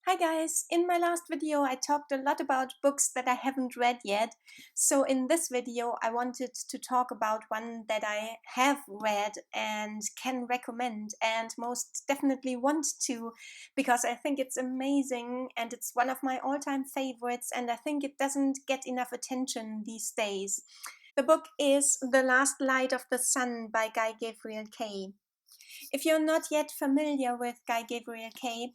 Hi guys! In my last video I talked a lot about books that I haven't read yet. So in this video I wanted to talk about one that I have read and can recommend and most definitely want to, because I think it's amazing and it's one of my all-time favorites, and I think it doesn't get enough attention these days. The book is The Last Light of the Sun by Guy Gavriel Kay. If you're not yet familiar with Guy Gavriel Kay,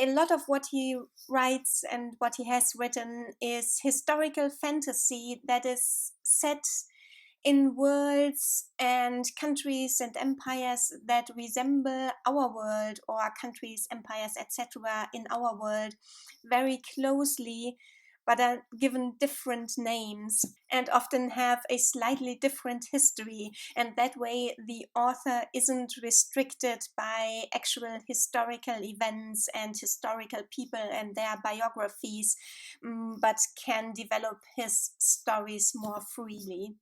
a lot of what he writes and what he has written is historical fantasy that is set in worlds and countries and empires that resemble our world, or countries, empires, etc. in our world very closely, but are given different names and often have a slightly different history. And that way the author isn't restricted by actual historical events and historical people and their biographies, but can develop his stories more freely.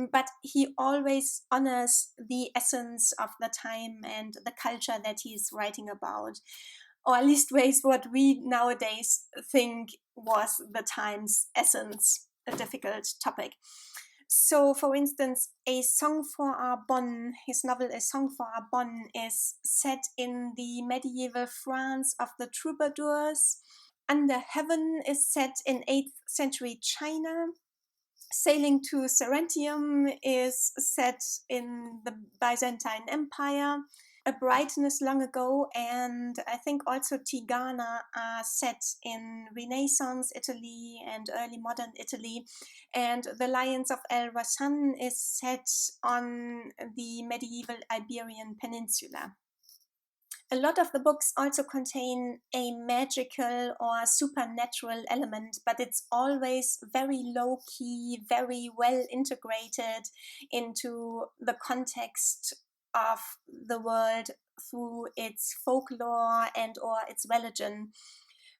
But he always honors the essence of the time and the culture that he's writing about, or at least ways what we nowadays think was the time's essence, a difficult topic. So, for instance, A Song for Arbonne, his novel A Song for Arbonne, is set in the medieval France of the troubadours. Under Heaven is set in 8th century China. Sailing to Sarantium is set in the Byzantine Empire. A Brightness Long Ago and I think also Tigana are set in Renaissance Italy and early modern Italy. And The Lions of Al-Rassan is set on the medieval Iberian Peninsula. A lot of the books also contain a magical or supernatural element, but it's always very low-key, very well integrated into the context of the world through its folklore and or its religion.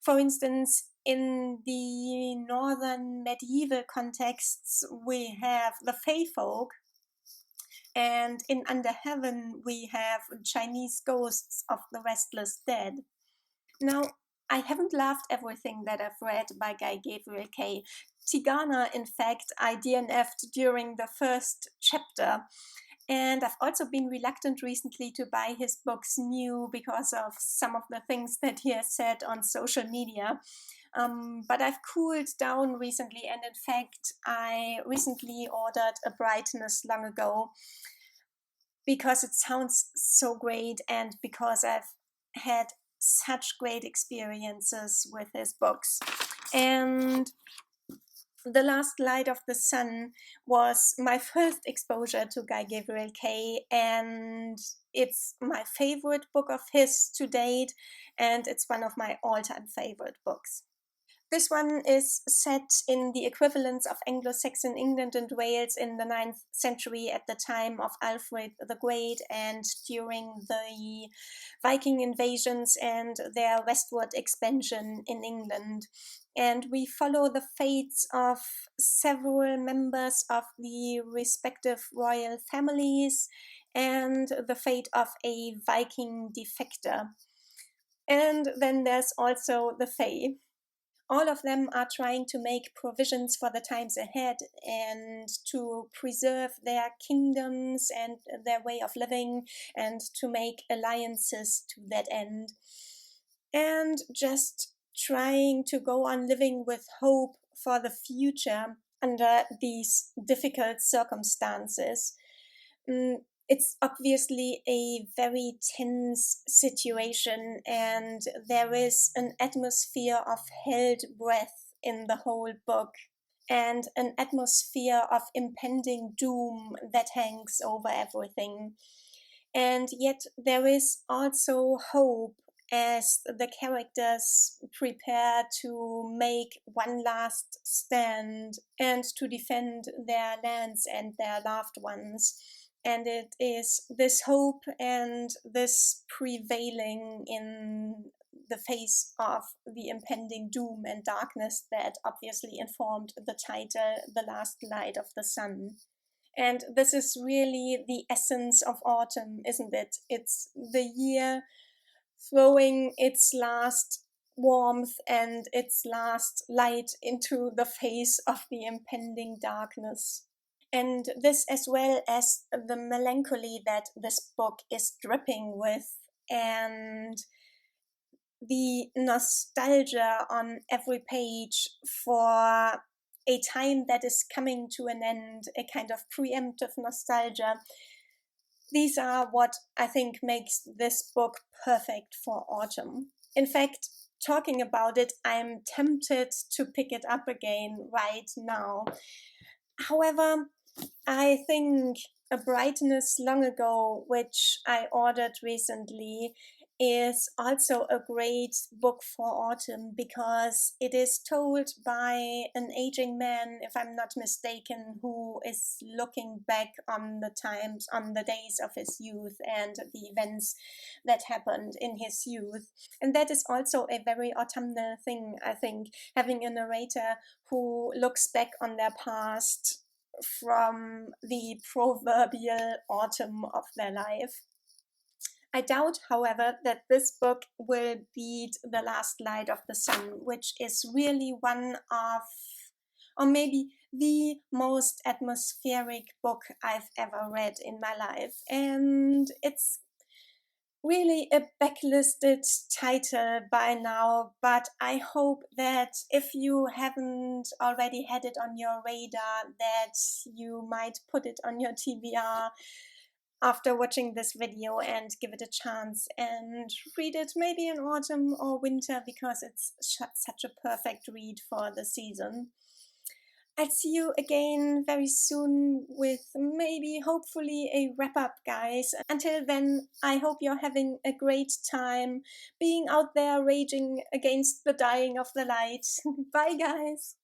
For instance, in the northern medieval contexts, we have the Fae folk, and in Under Heaven we have Chinese ghosts of the restless dead. Now, I haven't loved everything that I've read by Guy Gavriel Kay. Tigana, in fact, I DNF'd during the first chapter. And I've also been reluctant recently to buy his books new because of some of the things that he has said on social media. But I've cooled down recently, and in fact, I recently ordered A Brightness Long Ago because it sounds so great and because I've had such great experiences with his books. And The Last Light of the Sun was my first exposure to Guy Gavriel Kay, and it's my favorite book of his to date, and it's one of my all-time favorite books. This one is set in the equivalents of Anglo-Saxon England and Wales in the 9th century at the time of Alfred the Great and during the Viking invasions and their westward expansion in England. And we follow the fates of several members of the respective royal families and the fate of a Viking defector. And then there's also the Fae. All of them are trying to make provisions for the times ahead and to preserve their kingdoms and their way of living and to make alliances to that end. And just trying to go on living with hope for the future under these difficult circumstances. It's obviously a very tense situation, and there is an atmosphere of held breath in the whole book, and an atmosphere of impending doom that hangs over everything. And yet there is also hope as the characters prepare to make one last stand and to defend their lands and their loved ones. And it is this hope and this prevailing in the face of the impending doom and darkness that obviously informed the title, The Last Light of the Sun. And this is really the essence of autumn, isn't it? It's the year throwing its last warmth and its last light into the face of the impending darkness. And this, as well as the melancholy that this book is dripping with, and the nostalgia on every page for a time that is coming to an end, a kind of preemptive nostalgia. These are what I think makes this book perfect for autumn. In fact, talking about it, I'm tempted to pick it up again right now. However, I think A Brightness Long Ago, which I ordered recently, is also a great book for autumn because it is told by an aging man, if I'm not mistaken, who is looking back on the times, on the days of his youth and the events that happened in his youth. And that is also a very autumnal thing, I think, having a narrator who looks back on their past from the proverbial autumn of their life. I doubt, however, that this book will beat The Last Light of the Sun, which is really one of, or maybe the most atmospheric book I've ever read in my life. And it's really a backlisted title by now, but I hope that if you haven't already had it on your radar, that you might put it on your TBR after watching this video and give it a chance and read it maybe in autumn or winter, because it's such a perfect read for the season. I'll see you again very soon with maybe, hopefully, a wrap up, guys. Until then, I hope you're having a great time being out there raging against the dying of the light. Bye, guys.